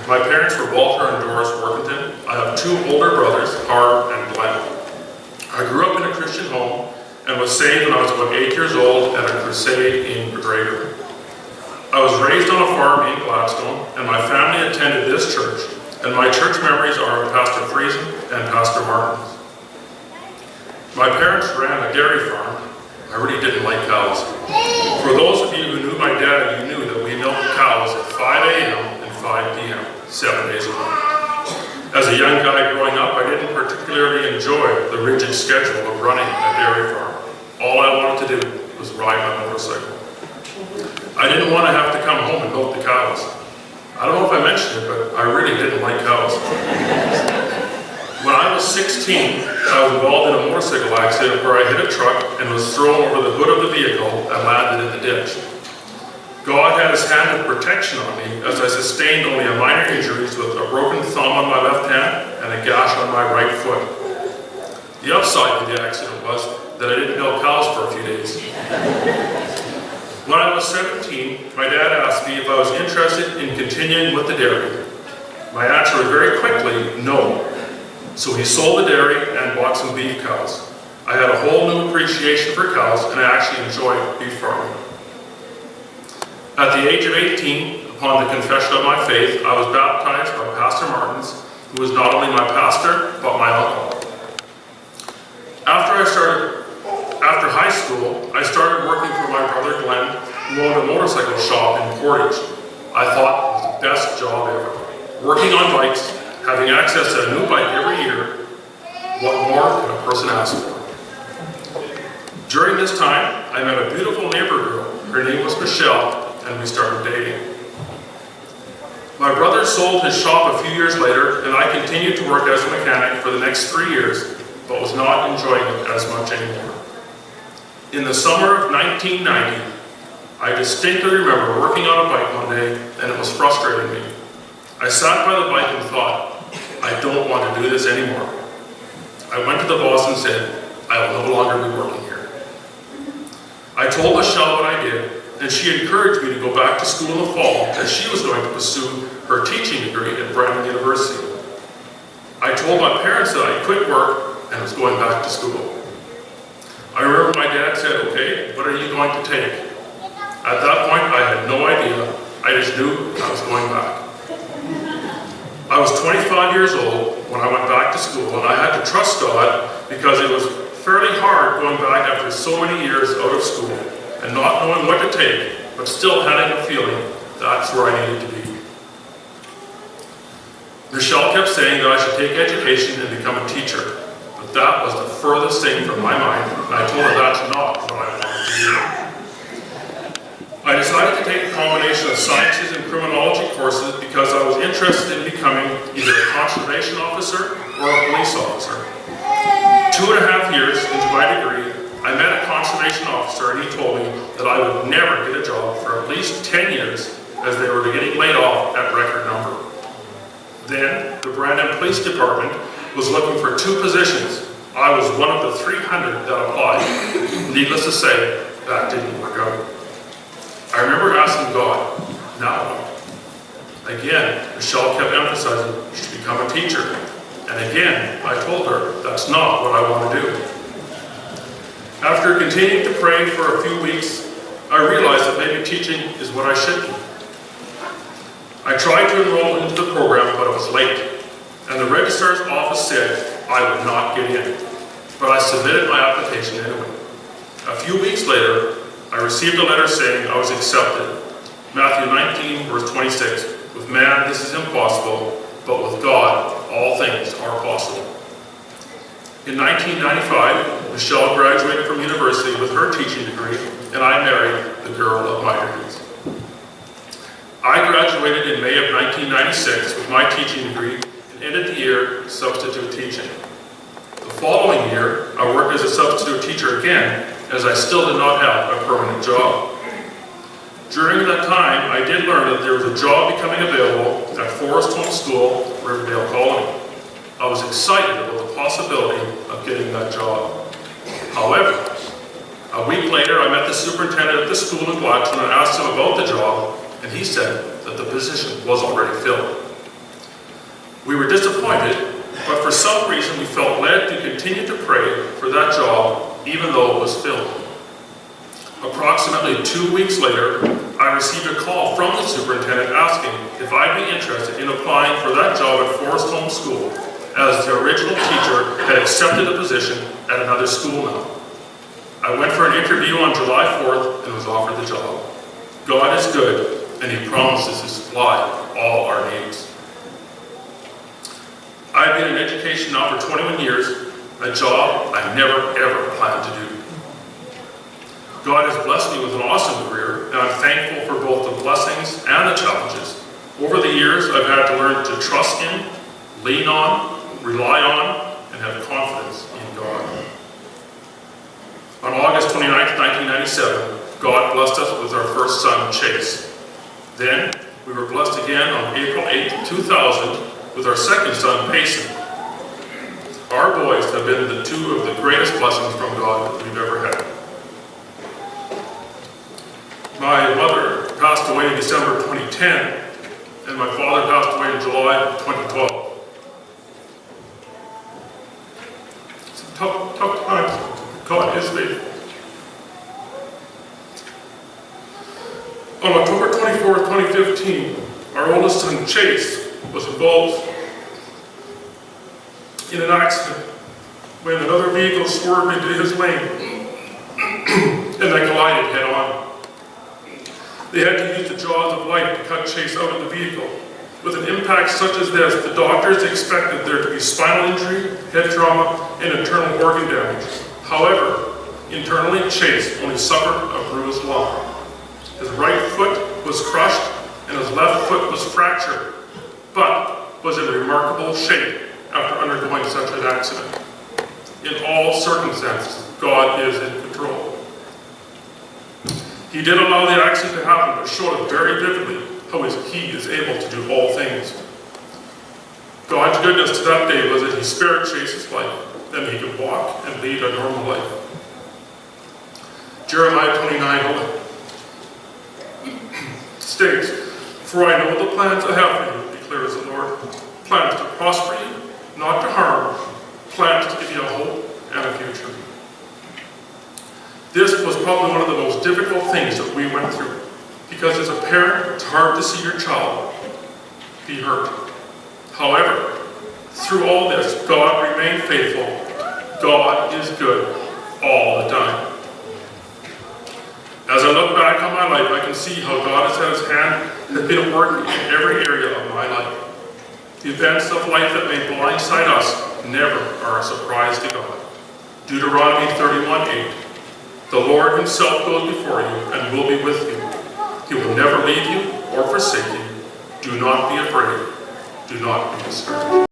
My parents were Walter and Doris Workington. I have two older brothers, Harv and Glenn. I grew up in a Christian home and was saved when I was about 8 years old at a crusade in McGregor. I was raised on a farm in Gladstone, and my family attended this church, and my church memories are of Pastor Friesen and Pastor Martins. My parents ran a dairy farm. I really didn't like cows. For those of you who knew my dad, you knew that we milked cows at 5 a.m. and 5 p.m., 7 days a week. As a young guy growing up, I didn't particularly enjoy the rigid schedule of running a dairy farm. All I wanted to do was ride my motorcycle. I didn't want to have to come home and milk the cows. I don't know if I mentioned it, but I really didn't like cows. When I was 16, I was involved in a motorcycle accident where I hit a truck and was thrown over the hood of the vehicle and landed in the ditch. God had his hand of protection on me as I sustained only a minor injuries with a broken thumb on my left hand and a gash on my right foot. The upside of the accident was that I didn't milk cows for a few days. When I was 17, my dad asked me if I was interested in continuing with the dairy. My answer was very quickly, no. So he sold the dairy and bought some beef cows. I had a whole new appreciation for cows, and I actually enjoyed beef farming. At the age of 18, upon the confession of my faith, I was baptized by Pastor Martins, who was not only my pastor, but my uncle. After high school, I started working for my brother Glenn, who owned a motorcycle shop in Portage. I thought it was the best job ever. Working on bikes, having access to a new bike every year, what more can a person ask for? During this time, I met a beautiful neighbor girl. Her name was Michelle, and we started dating. My brother sold his shop a few years later, and I continued to work as a mechanic for the next 3 years, but was not enjoying it as much anymore. In the summer of 1990, I distinctly remember working on a bike one day, and it was frustrating me. I sat by the bike and thought, I don't want to do this anymore. I went to the boss and said, I will no longer be working here. I told Michelle what I did, and she encouraged me to go back to school in the fall as she was going to pursue her teaching degree at Brandon University. I told my parents that I quit work and was going back to school. I remember my dad said, okay, what are you going to take? At that point, I had no idea. I just knew I was going back. I was 25 years old when I went back to school, and I had to trust God because it was fairly hard going back after so many years out of school and not knowing what to take, but still having a feeling that's where I needed to be. Michelle kept saying that I should take education and become a teacher, but that was the furthest thing from my mind, and I told her that's not what I wanted to do. I decided to take a combination of sciences and criminology courses because I was interested in becoming either a conservation officer or a police officer. 2.5 years into my degree, I met a conservation officer and he told me that I would never get a job for at least 10 years as they were getting laid off at record number. Then, the Brandon Police Department was looking for 2 positions. I was one of the 300 that applied. Needless to say, that didn't work out. I remember asking God, now what? Again, Michelle kept emphasizing, you should become a teacher. And again, I told her, that's not what I want to do. After continuing to pray for a few weeks, I realized that maybe teaching is what I should do. I tried to enroll into the program, but it was late. And the registrar's office said I would not get in. But I submitted my application anyway. A few weeks later, I received a letter saying I was accepted. Matthew 19, verse 26. With man, this is impossible, but with God, all things are possible. In 1995, Michelle graduated from university with her teaching degree, and I married the girl of my dreams. I graduated in May of 1996 with my teaching degree and ended the year substitute teaching. The following year, I worked as a substitute teacher again, as I still did not have a permanent job. During that time, I did learn that there was a job becoming available at Forest Home School, Riverdale Colony. I was excited about the possibility of getting that job. However, a week later, I met the superintendent at the school in Gladstone and asked him about the job, and he said that the position was already filled. We were disappointed, but for some reason we felt led to continue to pray for that job even though it was filled. Approximately 2 weeks later, I received a call from the superintendent asking if I'd be interested in applying for that job at Forest Home School, as the original teacher had accepted a position at another school now. I went for an interview on July 4th and was offered the job. God is good, and He promises to supply all our needs. I've been in education now for 21 years, a job I never ever planned to do. God has blessed me with an awesome career, and I'm thankful for both the blessings and the challenges. Over the years, I've had to learn to trust in, lean on, rely on, and have confidence in God. On August 29, 1997, God blessed us with our first son, Chase. Then, we were blessed again on April 8, 2000, with our second son, Payson. Our boys have been the two of the greatest blessings from God that we've ever had. My mother passed away in December 2010, and my father passed away in July 2012. Some tough times. God is faithful. On October 24th, 2015, our oldest son, Chase, was involved in an accident when another vehicle swerved into his lane and they collided head-on. They had to use the jaws of life to cut Chase out of the vehicle. With an impact such as this, the doctors expected there to be spinal injury, head trauma, and internal organ damage. However, internally, Chase only suffered a bruised lung. His right foot was crushed and his left foot was fractured, but was in remarkable shape after undergoing such an accident. In all circumstances, God is in control. He did allow the accident to happen, but showed us very vividly how He is able to do all things. God's goodness to that day was that He spared Chase's life, then he could walk and lead a normal life. Jeremiah 29:11 states, "For I know the plans I have for you, declares the Lord, plans to prosper you, not to harm, plans to give you a hope and a future." This was probably one of the most difficult things that we went through, because as a parent, it's hard to see your child be hurt. However, through all this, God remained faithful. God is good all the time. As I look back on my life, I can see how God has had His hand has been at work in every area of my life. The events of life that may blindside us never are a surprise to God. Deuteronomy 31:8. The Lord Himself goes before you and will be with you. He will never leave you or forsake you. Do not be afraid. Do not be discouraged.